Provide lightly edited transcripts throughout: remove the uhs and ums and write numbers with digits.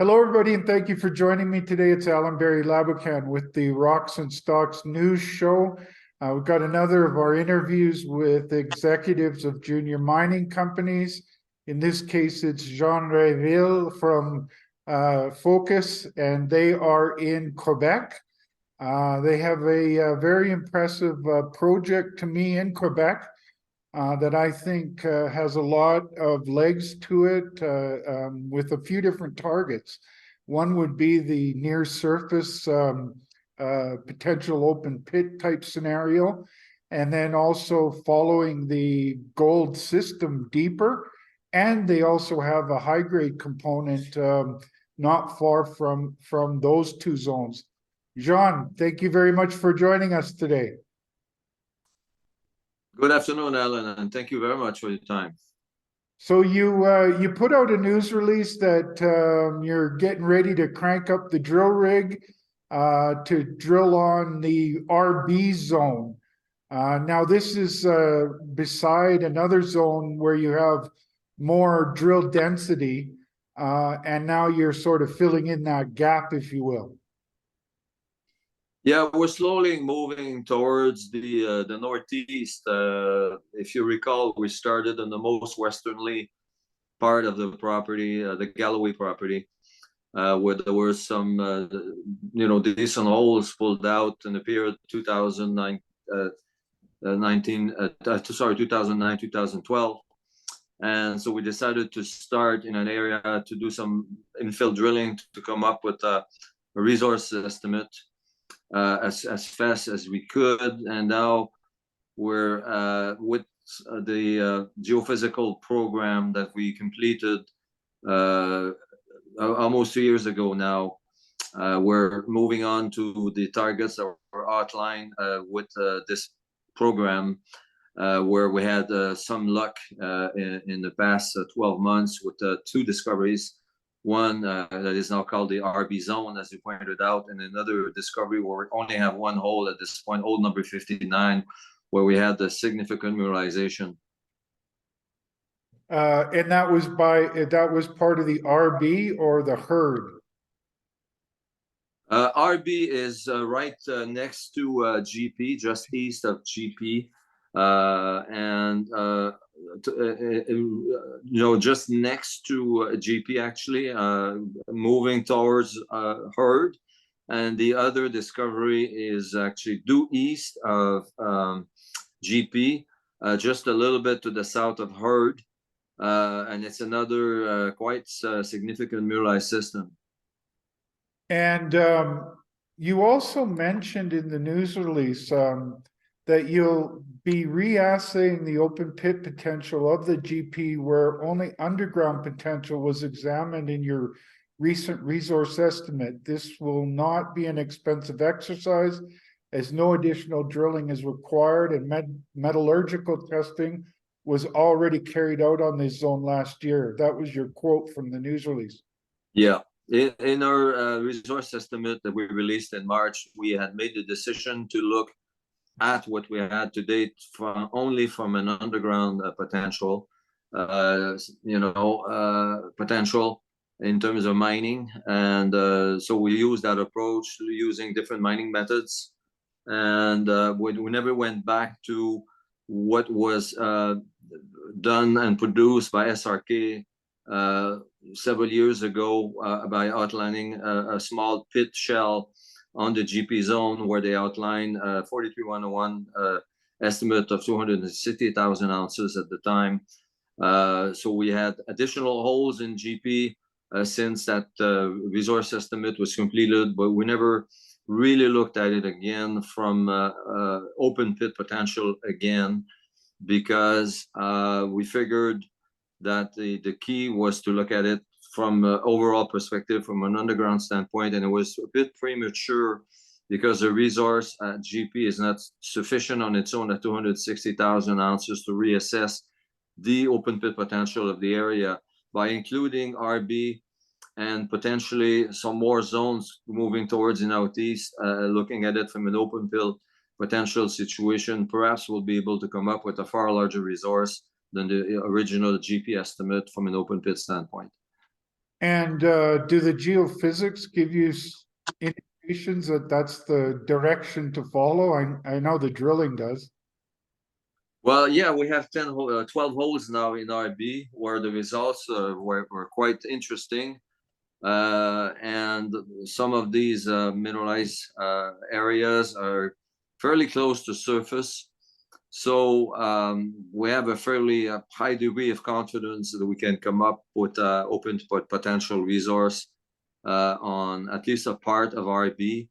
Hello, everybody, and thank you for joining me today. It's Allan Laboucan with the Rocks and Stocks News Show. We've got another of our interviews with executives of junior mining companies. In this case, it's Jean Reville from Fokus, and they are in Quebec. They have a very impressive project to me in Quebec. That I think has a lot of legs to it with a few different targets. One would be the near surface potential open pit type scenario, and then also following the gold system deeper. And they also have a high grade component not far from those two zones. Jean, thank you very much for joining us today. Good afternoon, Allan, and thank you very much for your time. So you put out a news release that you're getting ready to crank up the drill rig to drill on the RB zone. Now this is beside another zone where you have more drill density, and now you're sort of filling in that gap, if you will. Yeah, we're slowly moving towards the northeast. If you recall, we started in the most westerly part of the property, the Galloway property, where there were some, decent holes pulled out in the period 2009, 2012. And so we decided to start in an area to do some infill drilling to come up with a resource estimate. As fast as we could, and now we're with the geophysical program that we completed almost 2 years ago now. We're moving on to the targets that were outlined with this program, where we had some luck in the past 12 months with two discoveries. One that is now called the RB zone, as you pointed out, and another discovery where we only have one hole at this point, hole number 59, where we had the significant mineralization. And that was part of the RB or the herd? RB is right next to GP, just east of GP, and just next to GP, actually, moving towards herd. And the other discovery is actually due east of GP, just a little bit to the south of herd, and it's another quite significant mineralized system. And you also mentioned in the news release that you'll be re-assaying the open pit potential of the GP, where only underground potential was examined in your recent resource estimate. This will not be an expensive exercise, as no additional drilling is required, and metallurgical testing was already carried out on this zone last year. That was your quote from the news release. Yeah. In our resource estimate that we released in March, we had made the decision to look at what we had to date only from an underground potential, potential in terms of mining. And so we used that approach using different mining methods. And we never went back to what was done and produced by SRK several years ago by outlining a small pit shell on the GP zone, where they outlined 43-101 estimate of 260,000 ounces at the time. So we had additional holes in GP since that resource estimate was completed, but we never really looked at it again from open pit potential again, because we figured that the key was to look at it from an overall perspective, from an underground standpoint, and it was a bit premature because the resource at GP is not sufficient on its own at 260,000 ounces to reassess the open pit potential of the area. By including RB and potentially some more zones moving towards the northeast, looking at it from an open pit potential situation, perhaps we'll be able to come up with a far larger resource than the original GP estimate from an open pit standpoint. And do the geophysics give you indications that that's the direction to follow? I know the drilling does. Well, yeah, we have 12 holes now in RB where the results were quite interesting. And some of these mineralized areas are fairly close to surface. So we have a fairly high degree of confidence that we can come up with open potential resource on at least a part of RB,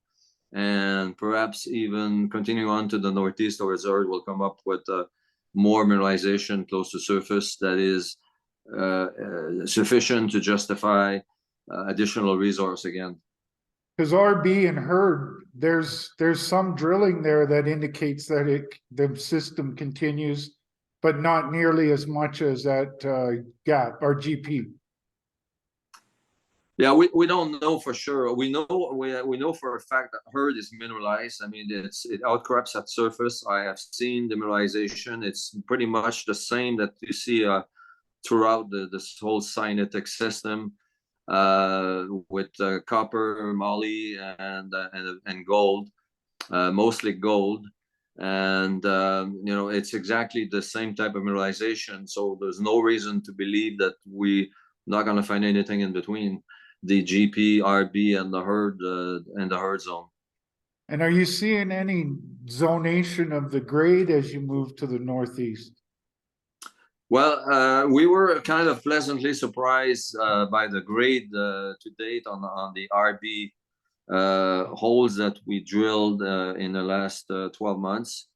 and perhaps even continue on to the northeast or reserve, we'll come up with more mineralization close to surface that is sufficient to justify additional resource again. Because RB and Herd, there's some drilling there that indicates that the system continues, but not nearly as much as at Gap or GP. Yeah, we don't know for sure. We know for a fact that Herd is mineralized. I mean, it outcrops at surface. I have seen the mineralization. It's pretty much the same that you see throughout this whole cyanitic system, with copper, moly, and gold, mostly gold. And you know, it's exactly the same type of mineralization. So there's no reason to believe that we're not going to find anything in between the GP, RB, and the herd zone. And are you seeing any zonation of the grade as you move to the northeast? Well, we were kind of pleasantly surprised by the grade to date on the RB holes that we drilled in the last 12 months.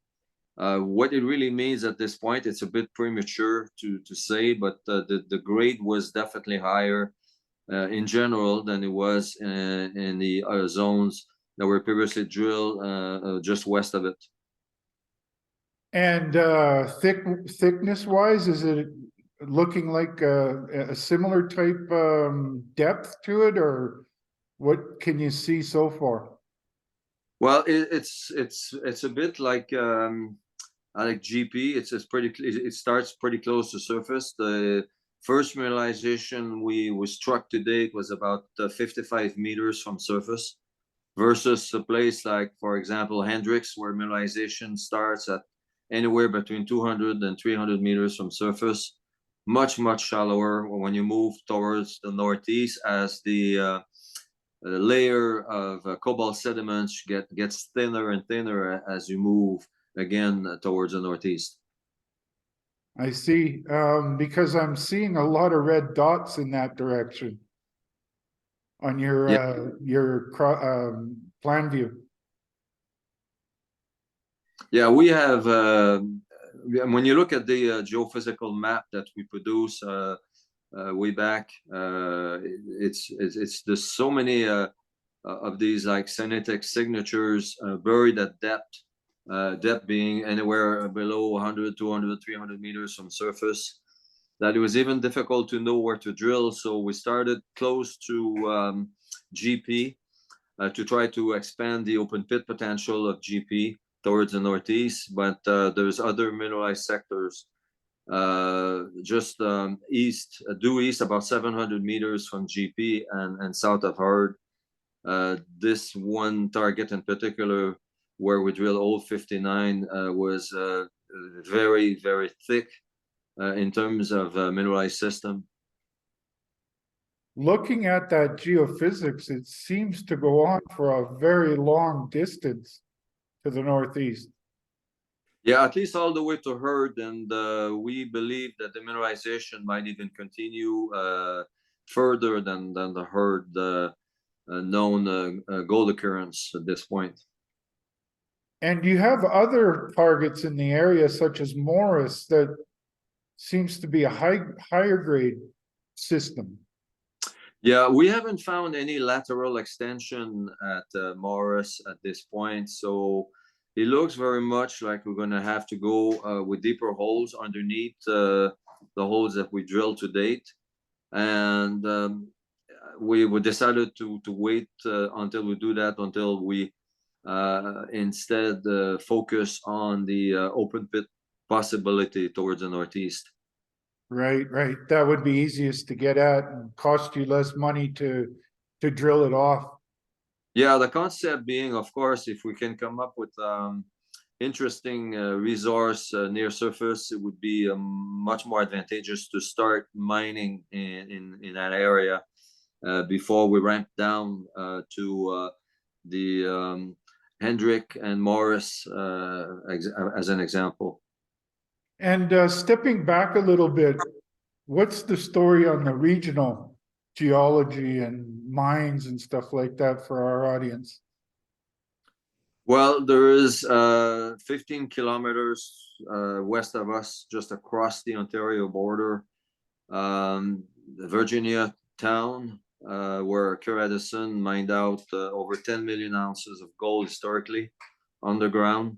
What it really means at this point, it's a bit premature to say, but the grade was definitely higher in general than it was in the zones that were previously drilled just west of it. And thickness wise, is it looking like a similar type depth to it, or what can you see so far? Well, it's a bit like GP. It starts pretty close to surface. The first mineralization we struck to date was about 55 meters from surface, versus a place like, for example, Hendrix, where mineralization starts at anywhere between 200 and 300 meters from surface. Much shallower when you move towards the northeast, as the layer of cobalt sediments gets thinner and thinner as you move again towards the northeast. I see, because I'm seeing a lot of red dots in that direction on your plan view. Yeah, we have. When you look at the geophysical map that we produce way back, it's there's so many of these like cyanitic signatures buried at depth. Depth being anywhere below 100, 200, 300 meters from surface, that it was even difficult to know where to drill. So we started close to GP to try to expand the open pit potential of GP towards the northeast. But there's other mineralized sectors just due east, about 700 meters from GP and south of Herd. This one target in particular, where we drill hole 59, was very thick in terms of mineralized system. Looking at that geophysics, it seems to go on for a very long distance to the northeast. Yeah, at least all the way to Herd, and we believe that the mineralization might even continue further than the Herd known gold occurrence at this point. And you have other targets in the area, such as Morris, that seems to be a higher grade system. Yeah, we haven't found any lateral extension at Morris at this point, so it looks very much like we're going to have to go with deeper holes underneath the holes that we drilled to date. And we decided to wait until we do that, until we instead focus on the open pit possibility towards the northeast. Right, right. That would be easiest to get at and cost you less money to drill it off. Yeah, the concept being, of course, if we can come up with interesting resource near surface, it would be much more advantageous to start mining in that area before we ramp down to the Hendrick and Morris as an example. And stepping back a little bit, what's the story on the regional geology and mines and stuff like that for our audience? Well, there is 15 kilometers west of us, just across the Ontario border, the Virginia town, where Kerr Edison mined out over 10 million ounces of gold historically underground.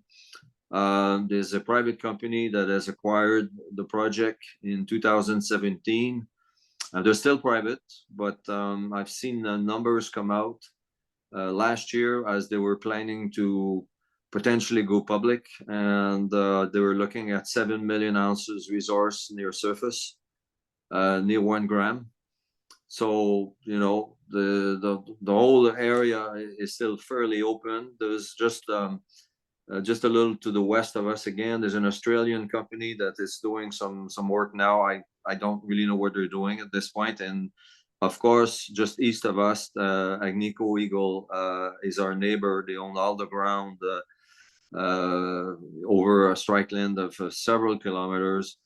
There's a private company that has acquired the project in 2017. They're still private, but I've seen the numbers come out last year as they were planning to potentially go public, and they were looking at 7 million ounces resource near surface, near 1 gram. So the whole area is still fairly open. There's just a little to the west of us again. There's an Australian company that is doing some work now. I don't really know what they're doing at this point, and of course, just east of us, Agnico Eagle is our neighbor. They own all the ground over a strike length of several kilometers,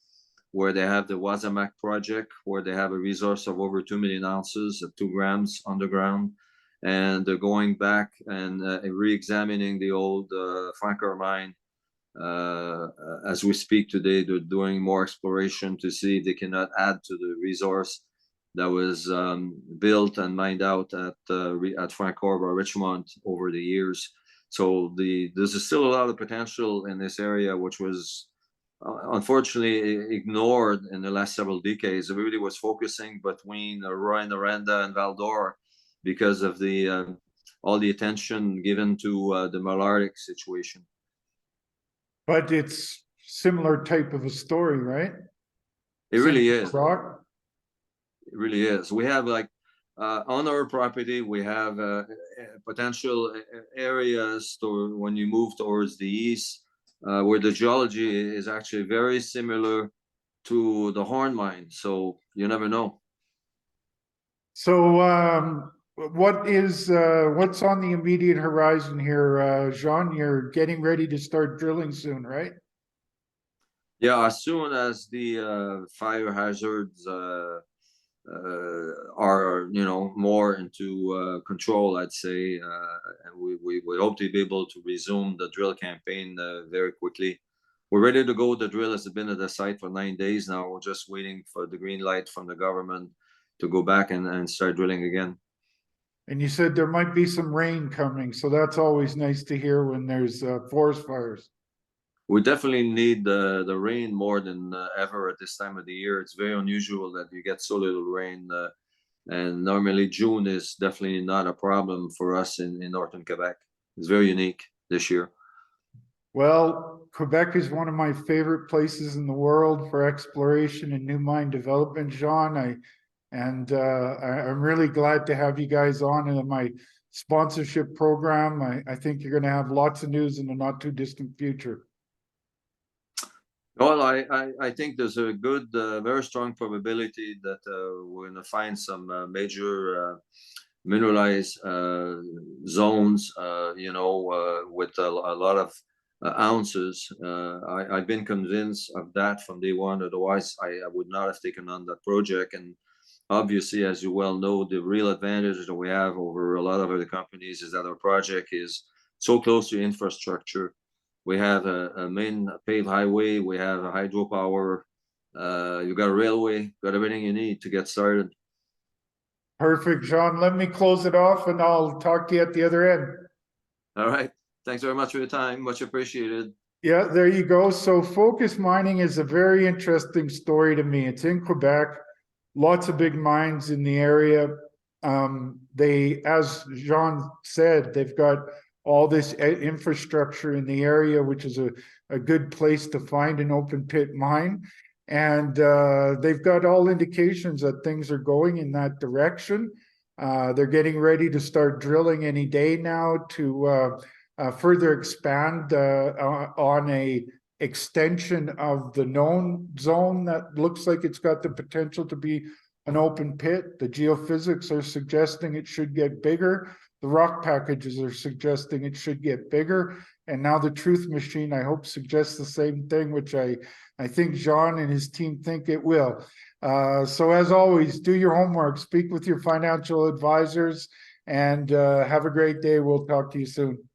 where they have the Wasamac project, where they have a resource of over 2 million ounces at 2 grams underground. And they're going back and re-examining the old Francoeur mine. As we speak today, they're doing more exploration to see if they cannot add to the resource that was built and mined out at Francoeur or Richmond over the years. So there's still a lot of potential in this area, which was unfortunately ignored in the last several decades. Everybody was focusing between Rouyn-Noranda and Val-d'Or because of all the attention given to the Malartic situation. But it's similar type of a story, right? It really is. Rock. It really is. We have on our property, we have potential areas when you move towards the east, where the geology is actually very similar to the Horn mine. So you never know. So what's on the immediate horizon here, Jean? You're getting ready to start drilling soon, right? Yeah, as soon as the fire hazards are more into control, I'd say, and we hope to be able to resume the drill campaign very quickly. We're ready to go. The drill has been at the site for 9 days now. We're just waiting for the green light from the government to go back and start drilling again. And you said there might be some rain coming, so that's always nice to hear when there's forest fires. We definitely need the rain more than ever at this time of the year. It's very unusual that you get so little rain, and normally June is definitely not a problem for us in northern Quebec. It's very unique this year. Well, Quebec is one of my favorite places in the world for exploration and new mine development, Jean. I'm really glad to have you guys on in my sponsorship program. I think you're going to have lots of news in the not too distant future. Well, I think there's a good, very strong probability that we're going to find some major mineralized zones, with a lot of ounces. I've been convinced of that from day one. Otherwise, I would not have taken on that project. And obviously, as you well know, the real advantage that we have over a lot of other companies is that our project is so close to infrastructure. We have a main paved highway. We have a hydropower. You got a railway. Got everything you need to get started. Perfect, Jean. Let me close it off, and I'll talk to you at the other end. All right. Thanks very much for your time. Much appreciated. Yeah, there you go. So Focus Mining is a very interesting story to me. It's in Quebec. Lots of big mines in the area. They, as Jean said, they've got all this infrastructure in the area, which is a good place to find an open pit mine. And they've got all indications that things are going in that direction. They're getting ready to start drilling any day now to further expand on a extension of the known zone that looks like it's got the potential to be an open pit. The geophysics are suggesting it should get bigger. The rock packages are suggesting it should get bigger. And now the truth machine, I hope, suggests the same thing, which I think Jean and his team think it will. So as always, do your homework, speak with your financial advisors, and have a great day. We'll talk to you soon.